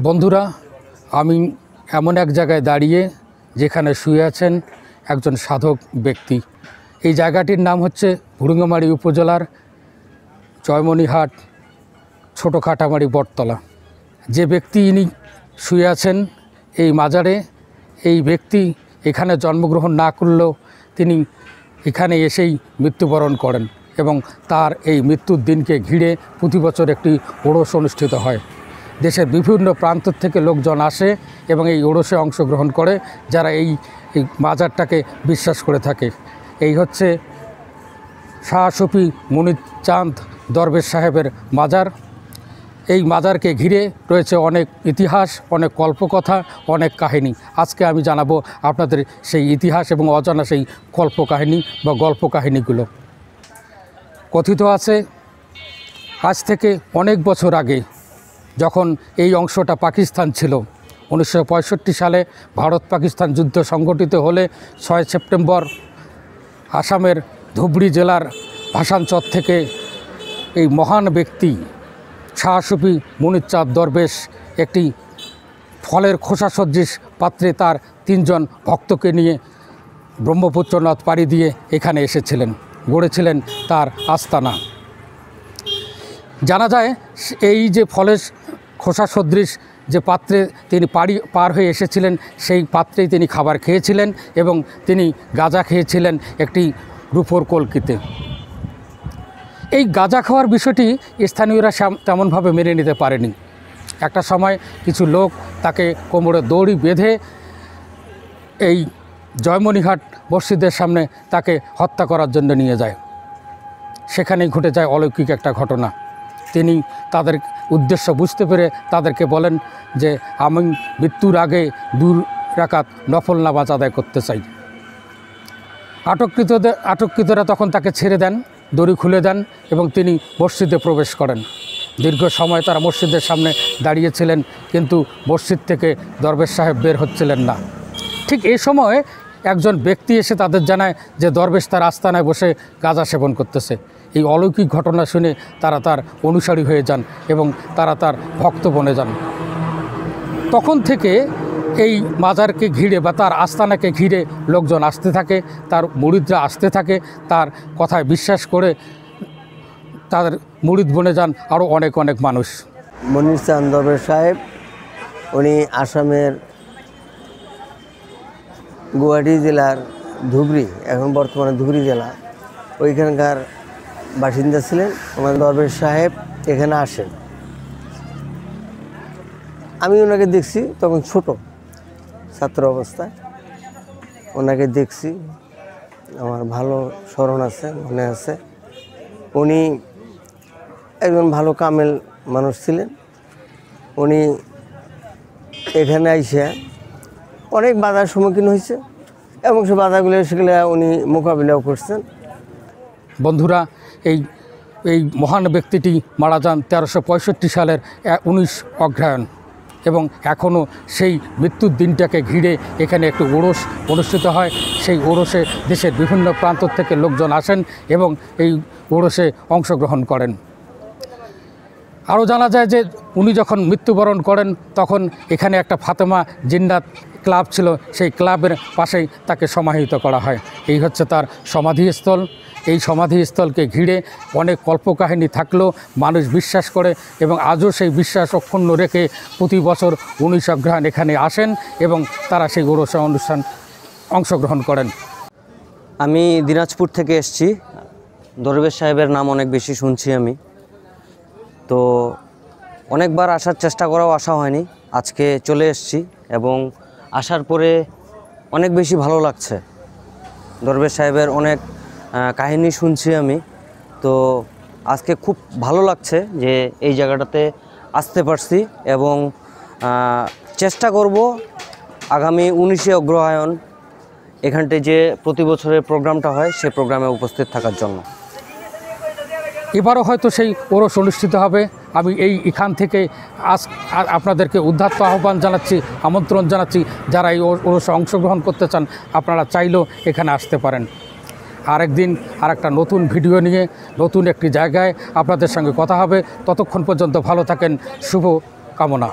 বন্ধুরা, আমি এমন এক জায়গায় দাঁড়িয়ে যেখানে শুয়ে আছেন একজন সাধক ব্যক্তি। এই জায়গাটির নাম হচ্ছে ভুরুঙ্গামারী উপজেলার জয়মনিহাট ছোট কাটামারি বটতলা। যে ব্যক্তি ইনি শুয়ে আছেন এই মাজারে, এই ব্যক্তি এখানে জন্মগ্রহণ না করলেও তিনি এখানে এসেই মৃত্যুবরণ করেন এবং তার এই মৃত্যুর দিনকে ঘিরে প্রতি বছর একটি ওরস অনুষ্ঠিত হয়। দেশের বিভিন্ন প্রান্ত থেকে লোকজন আসে এবং এই ওরসে অংশগ্রহণ করে, যারা এই মাজারটাকে বিশ্বাস করে থাকে। এই হচ্ছে শাহ সুফি মুনির চাঁদ দরবেশ সাহেবের মাজার। এই মাজারকে ঘিরে রয়েছে অনেক ইতিহাস, অনেক কল্পকথা, অনেক কাহিনী। আজকে আমি জানাবো আপনাদের সেই ইতিহাস এবং অজানা সেই কল্পকাহিনী বা গল্প কাহিনীগুলো। কথিত আছে আজ থেকে অনেক বছর আগে, যখন এই অংশটা পাকিস্তান ছিল, 1965 সালে ভারত পাকিস্তান যুদ্ধ সংগঠিত হলে 6 সেপ্টেম্বর আসামের ধুবড়ী জেলার ভাসানচর থেকে এই মহান ব্যক্তি শাহ সুফি মুনির চাঁদ দরবেশ একটি ফলের খোসা সদৃশ পাত্রে তার 3 জন ভক্তকে নিয়ে ব্রহ্মপুত্র নদ পাড়ি দিয়ে এখানে এসেছিলেন, গড়েছিলেন তার আস্তানা। জানা যায় এই যে ফলের খোসা সদৃশ যে পাত্রে তিনি পার হয়ে এসেছিলেন, সেই পাত্রেই তিনি খাবার খেয়েছিলেন এবং তিনি গাঁজা খেয়েছিলেন একটি রূপোর কলকিতে। এই গাঁজা খাওয়ার বিষয়টি স্থানীয়রা তেমনভাবে মেনে নিতে পারেনি। একটা সময় কিছু লোক তাকে কোমরে দড়ি বেঁধে এই জয়মনিহাট মসজিদের সামনে তাকে হত্যা করার জন্য নিয়ে যায়। সেখানেই ঘটে যায় অলৌকিক একটা ঘটনা। তিনি তাদের উদ্দেশ্য বুঝতে পেরে তাদেরকে বলেন যে আমি মৃত্যুর আগে 2 রাকাত নফল নামাজ আদায় করতে চাই। আটককৃতরা তখন তাকে ছেড়ে দেন, দড়ি খুলে দেন এবং তিনি মসজিদে প্রবেশ করেন। দীর্ঘ সময় তারা মসজিদের সামনে দাঁড়িয়েছিলেন, কিন্তু মসজিদ থেকে দরবেশ সাহেব বের হচ্ছিলেন না। ঠিক এই সময় একজন ব্যক্তি এসে তাদের জানায় যে দরবেশ তার আস্তানায় বসে গাঁজা সেবন করতেছে। এই অলৌকিক ঘটনা শুনে তারা তার অনুসারী হয়ে যান এবং তারা তার ভক্ত বনে যান। তখন থেকে এই মাজারকে ঘিরে বা তার আস্তানাকে ঘিরে লোকজন আসতে থাকে, তার মুরিদরা আসতে থাকে, তার কথায় বিশ্বাস করে তাদের মুরিদ বনে যান আরও অনেক অনেক মানুষ। মুনির চাঁদ দরবেশ সাহেব উনি আসামের গুয়াহাটি জেলার ধুবড়ী, এখন বর্তমানে ধুবড়ী জেলা, ওইখানকার বাসিন্দা ছিলেন। ওনার দরবেশ সাহেব এখানে আসেন। আমি ওনাকে দেখছি তখন ছোট ছাত্র অবস্থায়, ওনাকে দেখছি, আমার ভালো স্মরণ আছে, মনে আছে। উনি একজন ভালো কামেল মানুষ ছিলেন। উনি এখানে আইসা অনেক বাধার সম্মুখীন হয়েছে এবং সে বাধাগুলো সেগুলো উনি মোকাবিলাও করছেন। বন্ধুরা, এই মহান ব্যক্তিটি মারা যান 1365 সালের 19 অগ্রহায়ণ এবং এখনও সেই মৃত্যুর দিনটাকে ঘিরে এখানে একটি ওরস অনুষ্ঠিত হয়। সেই ওরসে দেশের বিভিন্ন প্রান্ত থেকে লোকজন আসেন এবং এই ওরসে অংশগ্রহণ করেন। আরও জানা যায় যে উনি যখন মৃত্যুবরণ করেন তখন এখানে একটা ফাতেমা জিন্নাত ক্লাব ছিল, সেই ক্লাবের পাশেই তাকে সমাহিত করা হয়। এই হচ্ছে তার সমাধিস্থল। এই সমাধিস্থলকে ঘিরে অনেক কল্পকাহিনী থাকলেও মানুষ বিশ্বাস করে এবং আজও সেই বিশ্বাস অক্ষুণ্ণ রেখে প্রতি বছর 19 অগ্রহায়ণ এখানে আসেন এবং তারা সেই ওরস অনুষ্ঠান অংশগ্রহণ করেন। আমি দিনাজপুর থেকে এসেছি। দরবেশ সাহেবের নাম অনেক বেশি শুনছি আমি, তো অনেকবার আসার চেষ্টা করাও আসা হয়নি। আজকে চলে এসেছি এবং আসার পরে অনেক বেশি ভালো লাগছে। দরবেশ সাহেবের অনেক কাহিনী শুনছি আমি, তো আজকে খুব ভালো লাগছে যে এই জায়গাটাতে আসতে পারছি এবং চেষ্টা করব আগামী 19 অগ্রহায়ণ এখানটায় যে প্রতি বছরের প্রোগ্রামটা হয় সেই প্রোগ্রামে উপস্থিত থাকার জন্য। এবারও হয়তো সেই ওরস অনুষ্ঠিত হবে। আমি এখান থেকে আপনাদেরকে উদ্ধাত্ত আহ্বান জানাচ্ছি, আমন্ত্রণ জানাচ্ছি। যারা এই ওরসে অংশগ্রহণ করতে চান আপনারা চাইলেও এখানে আসতে পারেন। আরেকদিন আরেকটা নতুন ভিডিও নিয়ে নতুন একটি জায়গায় আপনাদের সঙ্গে কথা হবে। ততক্ষণ পর্যন্ত ভালো থাকেন, শুভ কামনা।